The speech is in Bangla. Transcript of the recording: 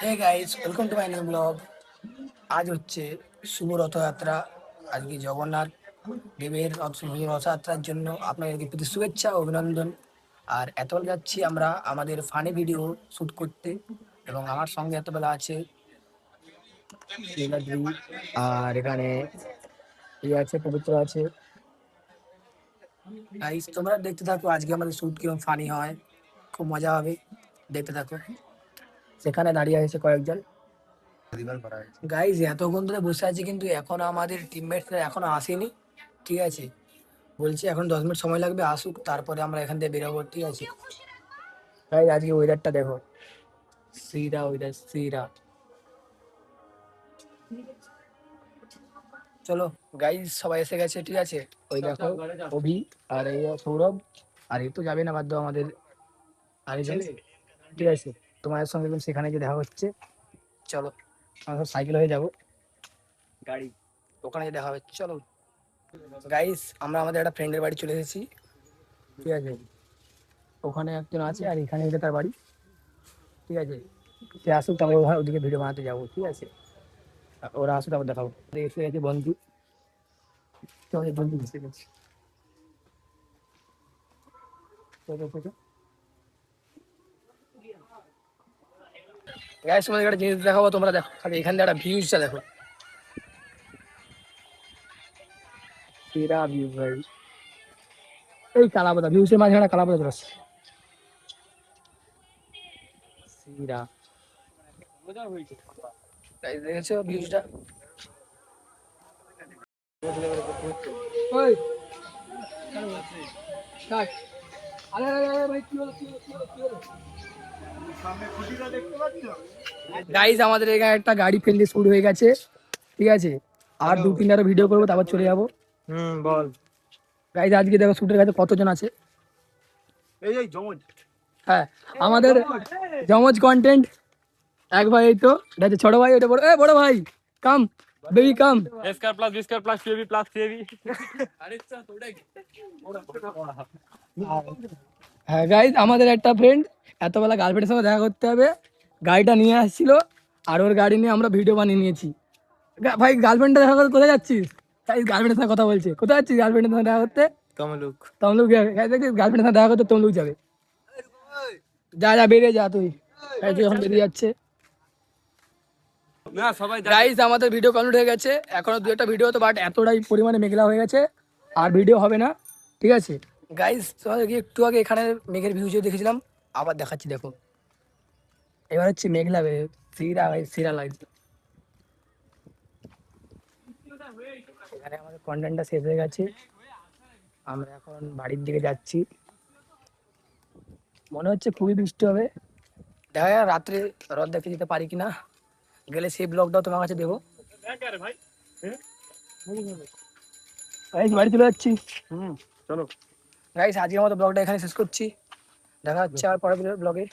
Hey guys, welcome to my new blog. আজ হচ্ছে শুভ রথযাত্রা। আজকে জগন্নাথ দেবের শুভ রথযাত্রার জন্য আপনাদেরকে প্রতি শুভেচ্ছা ও অভিনন্দন। আর এতবেলা যাচ্ছি আমরা আমাদের ফানি ভিডিও শ্যুট করতে, এবং আমার সঙ্গে এতবেলা আছে লীলাদ্রি, আর এখানে ইয়ে আছে, পবিত্র আছে। গাইস তোমরা দেখতে থাকো আজকে আমাদের শ্যুট কিরকম ফানি হয়, খুব মজা হবে, দেখতে থাকো। সেখানে দাঁড়িয়ে আছে কয়েকজন। গাইজ এতক্ষণ ধরে বসে আছি, কিন্তু এখনো আমাদের টিমমেটরা এখনো আসেনি। ঠিক আছে, বলছি এখন 10 মিনিট সময় লাগবে, আসুক তারপরে আমরা এখান থেকে বেরোবো। ঠিক আছে গাইজ, আজকে ওয়েদারটা দেখো, শ্রীরা ওয়েদার শ্রীরা। চলো গাইজ, সবাই এসে গেছে। ঠিক আছে, ওই দেখো অভি, আর এই সৌরভ, আর এই তো যাবে না, বাধ্য আমাদের আরেকজন। ঠিক আছে, তোমাদের সঙ্গে একদম সেখানে গিয়ে দেখা হচ্ছে। চলো, আমরা সাইকেল হয়ে যাবো, গাড়ি ওখানে গিয়ে দেখা হবে। চলো গাইস, আমরা আমাদের একটা ফ্রেন্ডের বাড়ি চলে এসেছি। ঠিক আছে, ওখানে একজন আছে, আর এখানে এটা তার বাড়ি। ঠিক আছে, সে আসুক, তারপর ওদিকে ভিডিও বানাতে যাবো। ঠিক আছে, ওরা আসুক, তারপর দেখাবো। এসে গেছে বন্ধু, তোমাদের বন্ধু এসে গেছে। গাইস, তোমাদের একটা জিনিস দেখাবো, তোমরা দেখো খালি এখান থেকে একটা ভিউজটা দেখো, সেরা ভিউজ ভাই। এই কালাপাতা ভিউজের মাঝে একটা কালাপাতা চলে আসছে, সেরা। গাইস দেখেছো ভিউজটা? ওই কাট। আরে আরে আরে ভাই, কি হলো কি হলো কি হলো কি হলো? গাইজ আমাদের এখানে একটা গাড়ি ফেললে শুরু হয়ে গেছে। ঠিক আছে, আর 2-3টা ভিডিও করবো, তারপর চলে যাবো। বল। গাইজ আজকে দেখো শুটের কাছে কতজন আছে। এই জমজ। হ্যাঁ, আমাদের জমজ কন্টেন্ট এক ভাই, এই তো এটা হচ্ছে ছোট ভাই, ওটা বড়, বড় ভাই come, baby come. A square plus b square plus c b plus c b. হ্যাঁ গাইজ, আমাদের একটা ফ্রেন্ড এতবেলা গার্লফ্রেন্ডের সঙ্গে দেখা করতে হবে, গাড়িটা নিয়ে আসছিল, আর ওর গাড়ি নিয়ে আমরা ভিডিও বানিয়ে নিয়েছি। ভাই গার্লফ্রেন্ডটা দেখা করতে কোথায় যাচ্ছিস? গার্লফ্রেন্ডের সঙ্গে কথা বলছে, কোথায় যাচ্ছিস গার্লফ্রেন্ডের সঙ্গে দেখা করতে? তমলুক। তমলুক গার্লফ্রেন্ডের সঙ্গে দেখা করতে তমলুক যাবে। যা যা বেরিয়ে যা তুই, এই তুই এখন বেরিয়ে যাচ্ছে। না সবাই গাইজ আমাদের ভিডিও কমপ্লিট হয়ে গেছে, এখনো 2-একটা ভিডিও, তো বাট এতটাই পরিমাণে মেঘলা হয়ে গেছে, আর ভিডিও হবে না। ঠিক আছে গাইজ, তোমাদেরকে একটু আগে এখানে মেঘের ভিউ দেখেছিলাম, আবার দেখাচ্ছি দেখো। এবার হচ্ছে মেঘলা সিরা ভাই, সিরা লাগছে। এখানে আমাদের কন্টেন্টটা শেষ হয়ে গেছে, আমরা এখন বাড়ির দিকে যাচ্ছি। মনে হচ্ছে খুবই বৃষ্টি হবে, দেখা যাক রাত্রে রথ দেখতে যেতে পারি কিনা। গেলে সেই ব্লগটাও তোমার কাছে দেবো। গাইস বাড়ি চলে যাচ্ছি। চলো গাইস আজকের মতো ব্লগটা এখানে শেষ করছি, দেখা হচ্ছে আর পরের ব্লগে।